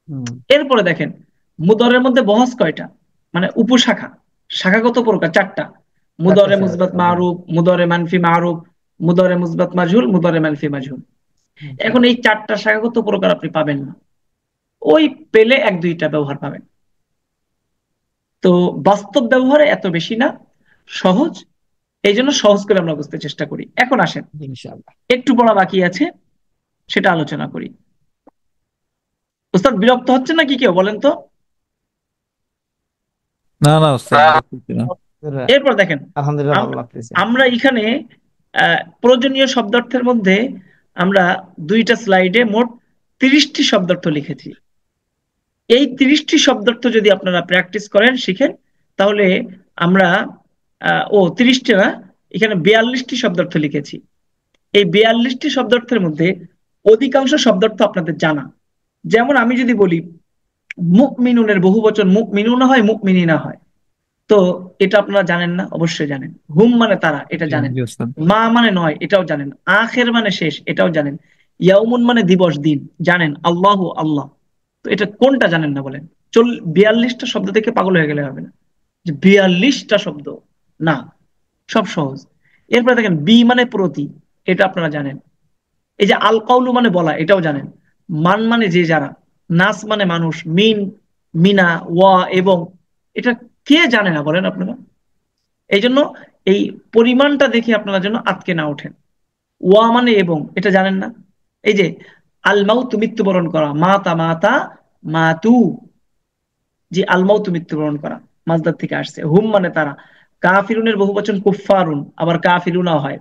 হুম, এরপরে দেখেন মুদরের মধ্যে বহজ কয়টা, মানে উপশাখা, শাখাগত প্রকার 4টা। চারটা মুদরে স্যার, মুসবাত মারুফ, মুদরে মানফি মারুফ, মুদরে মুসবাত মাজহুল, মুদরে মানফি মাজহুল। এখন এই 4টা শাখাগত প্রকার আপনি পাবেন না, ওই পেলে 1-2টা ব্যবহার পাবেন। তো বাস্তব ব্যবহারে এত বেশি না, সহজ। এই জন্য সহজ করে আমরা বুঝতে চেষ্টা করি। এখন আসেন, ইনশাআল্লাহ। একটু পড়া বাকি আছে, সেটা আলোচনা করি। ওস্তাদ বিরক্ত হচ্ছে নাকি কেউ বলেন তো? না না ওস্তাদ, বুঝতেছি না। এরপর দেখেন, আলহামদুলিল্লাহ ভালো লাগতেছে। আমরা এখানে প্রয়োজনীয় শব্দার্থের মধ্যে আমরা 2টা স্লাইডে মোট 30টি শব্দার্থ লিখেছি। এই 30টি শব্দার্থ যদি আপনারা প্র্যাকটিস করেন, শিখেন, তাহলে আমরা 30টি না, এখানে 42টি শব্দার্থ লিখেছি। এই 42টি শব্দার্থের মধ্যে অধিকাংশ শব্দার্থ আপনাদের জানা। যেমন আমি যদি বলি মুমিনুনের বহুবচন মুমিনুনা হয়, মুমিনিনা হয়, তো এটা আপনারা জানেন না? অবশ্যই জানেন। হুম মানে তারা, এটা জানেন। জি ওস্তাদ। মা মানে নয়, এটাও জানেন। আখের মানে শেষ, এটাও জানেন। ইয়াউমুন মানে দিবস, দিন, জানেন। আল্লাহু আল্লাহ, তো এটা কোনটা জানেন না বলেন? 42টা শব্দ থেকে পাগল হয়ে গেলে হবে না যে 42টা শব্দ, না, সব সহজ। এরপরে দেখেন বি মানে প্রতি, এটা আপনারা জানেন। এই যে আল কাউলু মানে বলা, এটাও জানেন। মান মানে যে যারা, নাস মানে মানুষ, মিন, মিনা, ওয়া, এবং, এটা কে জানে না বলেন আপনারা? এই জন্য এই পরিমাণটা দেখে আপনারা যেন আটকে না ওঠেন। ওয়া মানে এবং, এটা জানেন না? এই যে আল মাউতু মৃত্যুবরণ করা, মাতা মাতা মাতু, যে আল মাউতু মৃত্যুবরণ করা মাজদার থেকে আসছে। হুম মানে তারা। কাফিরুনের বহুবচন কুফফারুন, আবার কাফিরুনা হয়।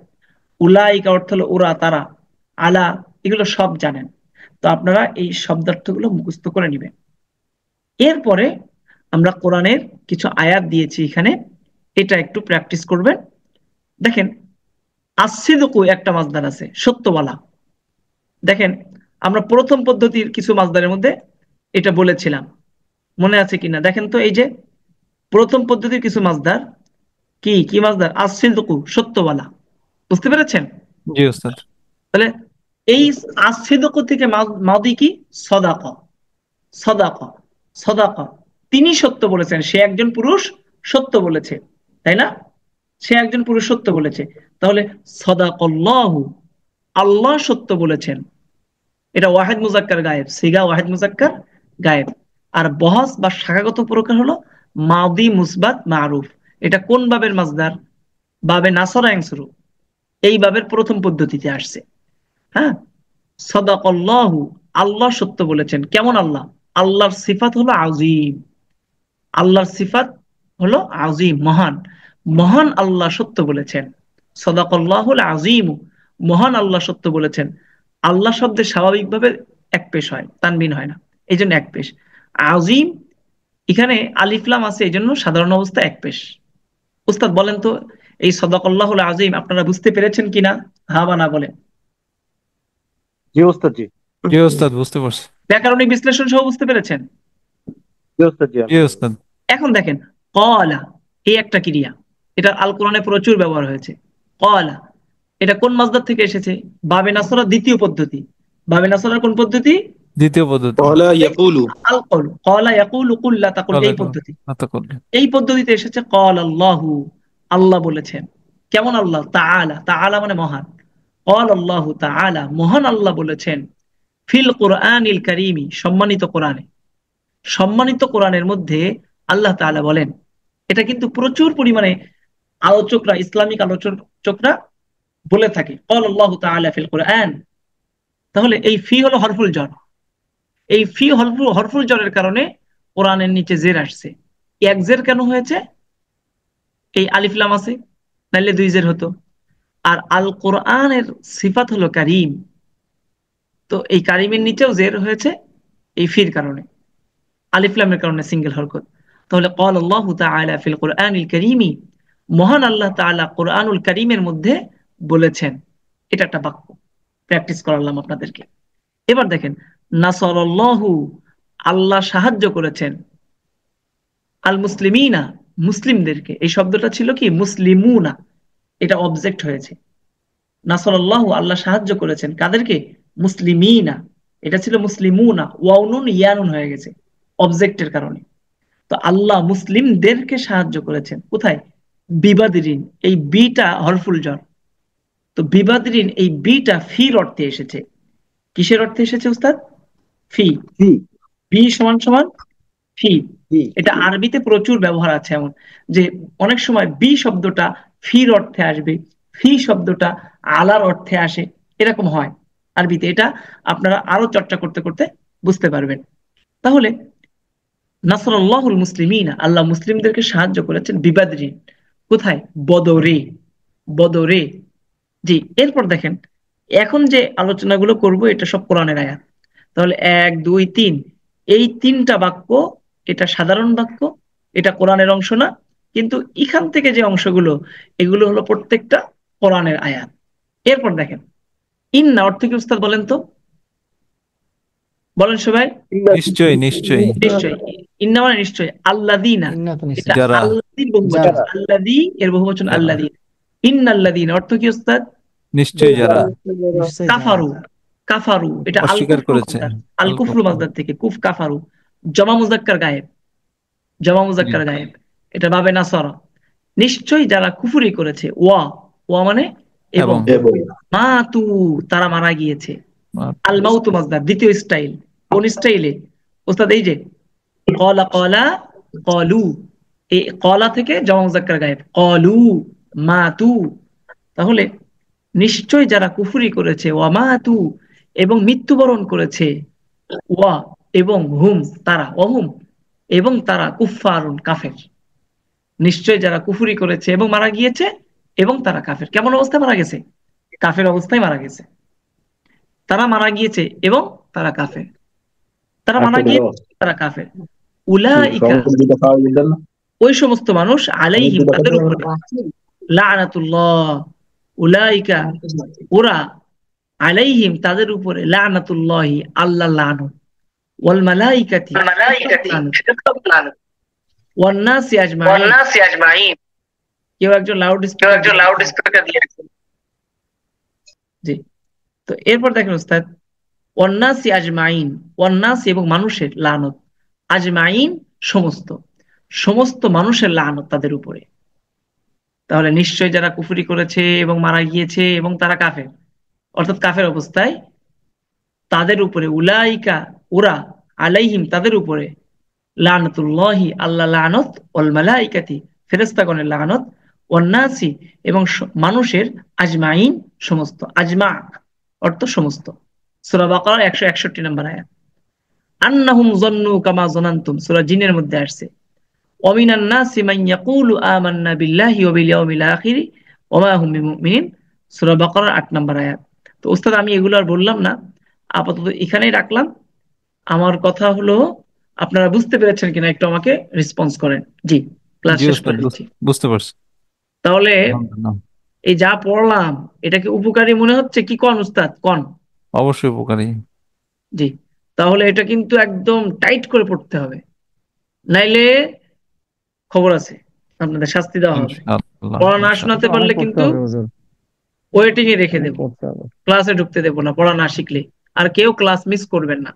উলাইকা অর্থ হলো ওরা, তারা। আলা, এগুলো সব জানেন। তো আপনারা এই শব্দার্থগুলো মুখস্থ করে নেবেন। এরপরে আমরা কোরআনের কিছু আয়াত দিয়েছি এখানে, এটা একটু প্র্যাকটিস করবেন। দেখেন, আসিদকু একটা মাসদার আছে, সত্য বলা। দেখেন, আমরা প্রথম পদ্ধতির কিছু মাসদারের মধ্যে এটা বলেছিলাম, মনে আছে কিনা দেখেন তো। এই যে প্রথম পদ্ধতির কিছু মাসদার, কি কি মাসদার? আসিদকু, সত্য বলা। বুঝতে পেরেছেন? জি ওস্তাদ। তাহলে এই আসিদকু থেকে মাদি কি? সদাকা, সদাকা, সদাকা। তিনি সত্য বলেছেন, সে একজন পুরুষ সত্য বলেছে, তাই না? সে একজন পুরুষ সত্য বলেছে। তাহলে সদাকাল্লাহু, আল্লাহ সত্য বলেছেন। এটা ওয়াহিদ মুজাক্কার গায়েব, সিগা ওয়াহিদ মুজাক্কার গায়েব। আর বহাস বা শাখাগত প্রকার হলো মাদি মুসবাত মারুফ। এটা কোন বাবের মাসদার? বাবে নাসরা ইয়ানসুরু, এই বাবের প্রথম পদ্ধতিতে আসছে। হ্যাঁ, সাদাকাল্লাহু, আল্লাহ সত্য বলেছেন। কেমন আল্লাহ? আল্লাহর সিফাত হলো আজিম। আল্লাহর সিফাত হলো আজিম, মহান। মহান আল্লাহ সত্য বলেছেন। সাদাকাল্লাহুল আজিম, মহান আল্লাহ সত্য বলেছেন। আল্লাহ শব্দে স্বাভাবিকভাবে এক পেশ হয়, তানবিন হয় না, এই জন্য এক পেশ। আজিম, এখানে আলিফলাম আছে, এই জন্য সাধারণ অবস্থা এক পেশ। উস্তাদ বলেন তো, এই সাদাকাল্লাহুল আজিম আপনারা বুঝতে পেরেছেন কিনা? হ্যাঁ বা না বলেন। জি ওস্তাদ জি। জি ওস্তাদ, বুঝতে পারছি। ব্যাকরণিক বিশ্লেষণ সহ বুঝতে পেরেছেন? জি ওস্তাদ জি। জি ওস্তাদ। এখন দেখেন, কলা, এই একটা ক্রিয়া, এটা আল কোরআনে প্রচুর ব্যবহার হয়েছে। কলা, এটা কোন মাসদার থেকে এসেছে? বাবে নাসরার দ্বিতীয় পদ্ধতি। বাবে নাসরার কোন পদ্ধতি? দ্বিতীয় পদ্ধতি। قال يقول আল কওল, কলা ইয়াকুলু কুল লা তাকুল, এই পদ্ধতি। মাতা করলে। এই পদ্ধতিতে এসেছে কল আল্লাহু, আল্লাহ বলেছেন। কেমন আল্লাহ? তাআলা, তাআলা মানে মহান। কল আল্লাহু তাআলা, মহান আল্লাহ বলেছেন। ফিল কুরআনিল কারীমি, সম্মানিত কোরআনে। সম্মানিত কোরআনের মধ্যে আল্লাহ তাআলা বলেন। এটা কিন্তু প্রচুর পরিমাণে আলোচকরা, ইসলামিক আলোচকরা বলে থাকে, ক্বাল আল্লাহু তাআলা ফিল কুরআন। তাহলে এই ফি হলো হরফুল জর। এই ফি হরফুল জরের কারণে কোরআনের নিচে জের আসছে। এক জের কেন হয়েছে? এই আলিফ লাম আছে, নাইলে দুই জের হতো। আর আল কোরআনের সিফাত হলো কারীম, তো এই কারীমের নিচেও জের হয়েছে এই ফির কারণে, আলিফ লামের কারণে সিঙ্গেল হরকত। তাহলে ক্বাল আল্লাহু তাআলা ফিল কুরআনিল কারীমি, মহান আল্লাহ তাআলা কোরআনুল কারীমের মধ্যে বলেছেন। এটা একটা বাক্য, প্র্যাকটিস করালাম আপনাদেরকে। এবার দেখেন, নাসারাল্লাহু, আল্লাহ সাহায্য করেছেন। আল মুসলিমিনা, মুসলিমদেরকে। এই শব্দটা ছিল কি? মুসলিমুনা, এটা অবজেক্ট হয়েছে। নাসারাল্লাহু, আল্লাহ সাহায্য করেছেন কাদেরকে? মুসলিমিনা, এটা ছিল মুসলিমুনা, ওয়াউনুন ইয়ানুন হয়ে গেছে অবজেক্টের কারণে। তো আল্লাহ মুসলিমদেরকে সাহায্য করেছেন কোথায়? বিবাদিরিন, এই বিটা হরফুল জর। তো বিবাদিরিন, এই বিটা ফির অর্থে এসেছে। কিসের অর্থে এসেছে উস্তাদ? ফি। জি বি সমান সমান ফি। জি। এটা আরবিতে প্রচুর ব্যবহার আছে, এমন যে অনেক সময় বি শব্দটা ফির অর্থে আসবে, ফি শব্দটা আলার অর্থে আসে, এরকম হয় আরবিতে। এটা আপনারা আরো চর্চা করতে করতে বুঝতে পারবেন। তাহলে নাসরাল্লাহুল মুসলিমিনা, আল্লাহ মুসলিমদেরকে সাহায্য করেছেন বিবাদরিন, কোথায়? বদরে। বদরে। জি, এরপর দেখেন এখন যে আলোচনাগুলো করব এটা সব কোরআনের আয়াত। তাহলে 1, 2, 3 এই 3টা বাক্য, এটা সাধারণ বাক্য, এটা কোরআনের অংশ না, কিন্তু এখান থেকে যে অংশগুলো এগুলো হলো প্রত্যেকটা কোরআনের আয়াত। এরপর দেখেন ইন্না অর্থ কি উস্তাদ বলেন তো, বলেন সবাই। নিশ্চয়ই নিশ্চয়ই। নিশ্চয়ই। ইন্না মানে নিশ্চয়ই, আল্লাযীনা ইন্না তো এটা নিশ্চয়। যারা। আল্লাযীর বহুবচন, যারা। আল্লাযী এর বহুবচন যারা। আল্লাযী। ইন্নাল্লাযীনা অর্থ কি উস্তাদ? নিশ্চয়ই যারা নিশ্চয় যারা। কাফারু। কাফারু এটা আল অস্বীকার কুফরু করেছে। মাসদার, আল আল কুফরু কুফর। মাসদার থেকে কুফ কাফারু, জমা মুযাক্কার গায়েব, জমা জি। মুযাক্কার গায়েব, এটা বাবে নাসরা। নিশ্চয়ই যারা কুফরি করেছে, ওয়া, ওয়া মানে এবং, এবং মাতু তারা মারা গিয়েছে। আল মাউতু মাসদার দ্বিতীয় স্টাইল। কোন স্টাইলে ওস্তাদ? এই যে ক্বালা ক্বালা ক্বালু, এই ক্বালা থেকে জমা মুযাক্কার গায়েব, ক্বালু মাতু। তাহলে নিশ্চয় যারা কুফরি করেছে, ওয়া মাতু এবং মৃত্যুবরণ করেছে, ওয়া এবং হুম তারা, অহুম এবং তারা, কুফফারুন কাফের। নিশ্চয় যারা কুফরি করেছে এবং মারা গিয়েছে এবং তারা কাফের। কেমন অবস্থায় মারা গেছে? কাফের অবস্থায় মারা গেছে। তারা মারা গিয়েছে এবং তারা কাফের। তারা মারা গিয়েছে, তারা কাফের। উলাইকা ওই সমস্ত মানুষ, আলাইহিম তাদের উপরে, লাআনাতুল্লাহ, উলাইকা ওরা, আলাইহিম তাদের উপরে, লাআনাতুল্লাহি আল্লাহ লানত, ওয়াল মালাইকাতি লানত, ওয়ান নাসি আজমাইন। কেউ একজন লাউড স্পিকার দিয়ে রাখছেন। জি, তো এরপর দেখেন উস্তাদ, ওয়ান নাসি আজমাইন, ওয়ান নাসি এবং মানুষের, লানত আজমাইন সমস্ত, সমস্ত মানুষের লানত তাদের উপরে। তাহলে নিশ্চয় যারা কুফরি করেছে এবং মারা গিয়েছে এবং তারা কাফের, অর্থাৎ কাফের অবস্থায়, তাদের উপরে, উলাইকা ওরা, আলাইহিম তাদের উপরে, লানাতুল্লাহি আল্লাহ লানত, ওয়াল মালাইকাতি ফেরেশতাগণের লানত, ওয়ান নাসি এবং মানুষের, আজমাইন সমস্ত, আজমা অর্থ সমস্ত। সূরা বাকারা 161 নম্বর আয়াত। আন্নাহুম যন্নু কামা যানানতুম সূরা জিনের মধ্যে আসছে। ওয়ামিনান নাসি মান ইয়াকুলু আমান্না বিল্লাহি ওয়া বিল ইয়াউমিল আখির ওয়া মা হুম বিমুমিনিন সূরা বাকারার 8 নম্বর আয়াত। তো ওস্তাদ আমি এগুলো আর বললাম না, আপাতত এখানেই রাখলাম। আমার কথা হলো, আপনারা বুঝতে পেরেছেন কিনা একটু আমাকে রেসপন্স করেন। জি, ক্লাস জি শেষ ওস্তাদ, করে দিচ্ছি। বুঝতে পারছি। তাহলে আলহামদুলিল্লাহ। এই যা পড়লাম এটাকে উপকারী মনে হচ্ছে কি? কোন উস্তাদ কোন? অবশ্যই উপকারী। জি, তাহলে এটা কিন্তু একদম টাইট করে পড়তে হবে, নাইলে খবর আছে, আপনাদের শাস্তি দেওয়া হবে। ইনশাআল্লাহ পড়া না ইনশাআল্লাহ। শোনাতে অনেক পারলে পড়তে কিন্তু হবে হুজুর, ওয়েটিং এ রেখে অনেক দেব, পড়তে হবে। ক্লাসে ঢুকতে দেব না পড়া না শিখলে। আর কেউ ক্লাস মিস করবেন না,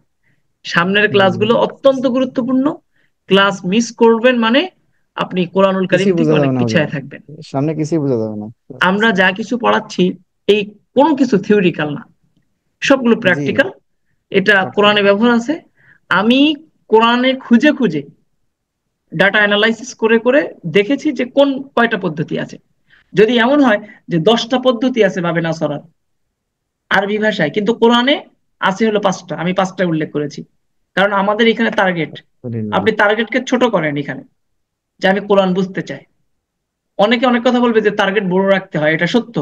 সামনের ক্লাসগুলো অত্যন্ত গুরুত্বপূর্ণ। ক্লাস মিস করবেন মানে আপনি কোরআনুল কারীম কিছুই থেকে বোঝা অনেক যাবে না হুজুর, পিছায় থাকবেন। সামনে কিছুই বোঝা যাবে না। আমরা যা কিছু পড়াচ্ছি এই কোনো কিছু থিওরিক্যাল না, সবগুলো জি, প্র্যাকটিক্যাল। এটা কোরআনে practical। ব্যবহার আছে। আমি কোরআনে খুঁজে খুঁজে ডাটা অ্যানালাইসিস করে করে দেখেছি যে কোন কয়টা পদ্ধতি আছে। যদি এমন হয় যে 10টা পদ্ধতি আছে বাবে না সরার আরবি ভাষায়, কিন্তু কোরআনে আছে হলো 5টা, আমি 5টায় উল্লেখ করেছি। কারণ আমাদের এখানে টার্গেট, আলহামদুলিল্লাহ। আপনি টার্গেটকে ছোট করেন এখানে, যে আমি কোরআন বুঝতে চাই। অনেকে অনেক কথা বলবে যে টার্গেট বড় রাখতে হয়, এটা সত্য,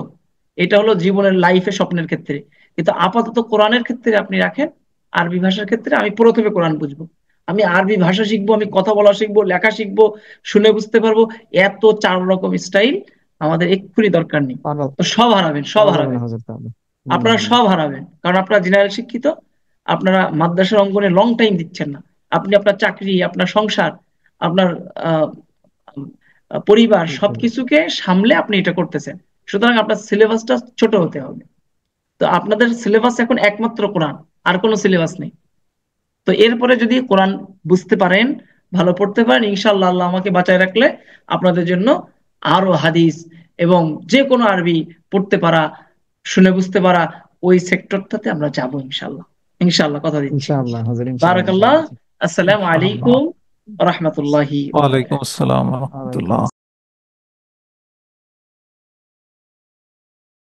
এটা হলো জীবনের লাইফে স্বপ্নের ক্ষেত্রে। কিন্তু আপাতত কোরআনের ক্ষেত্রে আপনি রাখেন, আরবি ভাষার ক্ষেত্রে আমি প্রথমে কোরআন বুঝবো, আমি আরবি ভাষা শিখবো, আমি কথা বলা শিখবো, লেখা শিখবো, শুনে বুঝতে পারবো। এত 4 রকম স্টাইল আমাদের এক্ষুনি দরকার নেই। পারা তো সব হারাবেন, সব পারা যাবে না হারাবেন, হুজুর তাহলে। আপনারা সব হারাবেন। কারণ আপনারা জেনারেল শিক্ষিত, আপনারা মাদ্রাসার অঙ্গনে লং টাইম দিচ্ছেন না। আপনি আপনার চাকরি, আপনার সংসার, আপনার আহ, পরিবার সবকিছুকে সামলে আপনি এটা করতেছেন। সুতরাং আপনার সিলেবাসটা ছোট হতে হবে। তো আপনাদের সিলেবাস এখন একমাত্র কোরআন, আর কোনো সিলেবাস নেই। তো এরপরে যদি কোরআন বুঝতে পারেন, ভালো পড়তে পারেন, ইনশাআল্লাহ আল্লাহ আমাকে বাঁচায় রাখলে আপনাদের জন্য আরো হাদিস এবং যে কোনো আরবি পড়তে পারা, শুনে বুঝতে পারা, ওই সেক্টরটাতে আমরা যাবো ইনশাআল্লাহ। ইনশাআল্লাহ কথা দিচ্ছি। ইনশাআল্লাহ হুজুর, ইনশাআল্লাহ। বারাকাল্লাহ। আসসালামু আলাইকুম ওয়া রাহমাতুল্লাহি ওয়া বারাকাতুহু। ওয়ালাইকুম আসসালাম ওয়া রাহমাতুল্লাহ।